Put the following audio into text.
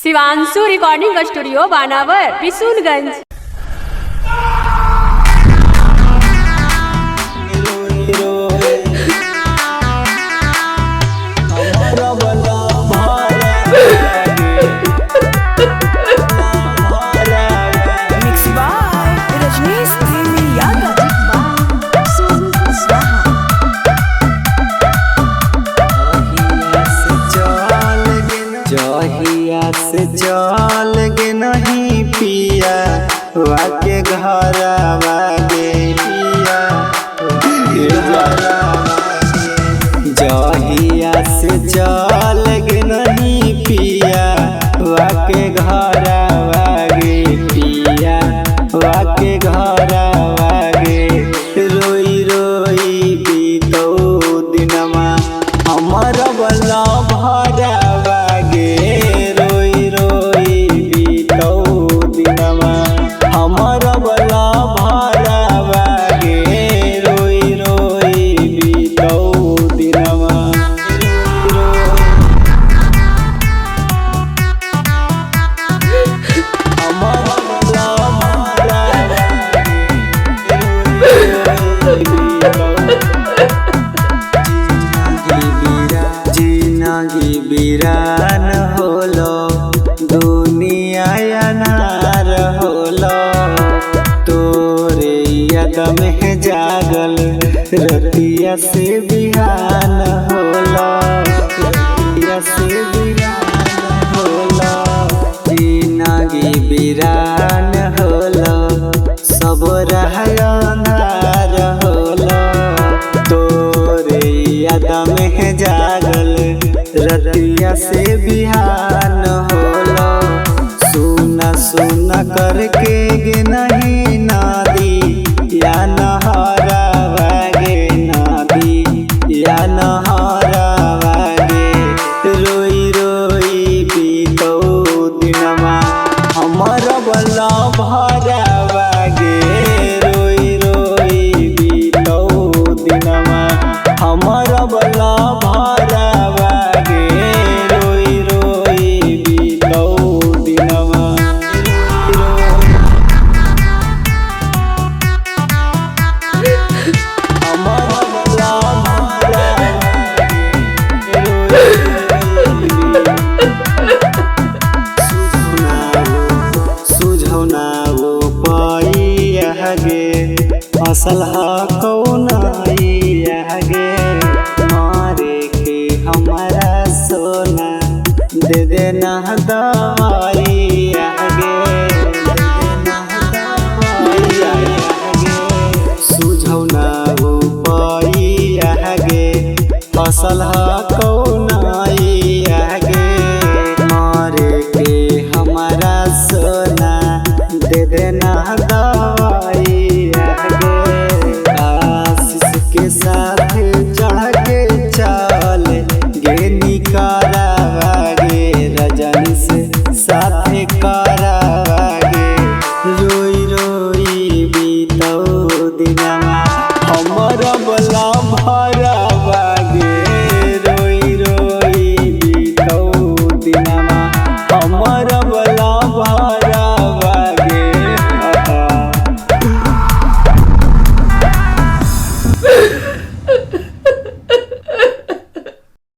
Shivanshu recording studio बानावर बिशुनगंज। चल गे नहीं पिया वाके घर वागे पिया जहिया से चल गे नहीं पिया वाके घर वागे पिया वाके घर वागे रोई रोई बीतो दिनमा हमर बला भरा वीरान होलो दुनिया अनार होलो तोरे याद में जागल रतिया से बिहान होलो रतिया से बिहान होलो जिंदगी वीरान होलो सब रह अंधार होलो तोरे याद में जागल रतिया से बिहान होलो सुना सुना करके गे नहीं नादी या नहरा वागे नादी या नहरा वागे रोई रोई बीतो दिनमा हमर बला भरा वागे रोई रोई बीतो दिनमा हमर बला भरा असल कौन गे मारे के हमारा सोना दे देना दवाई सुझौना वो पाई गे असल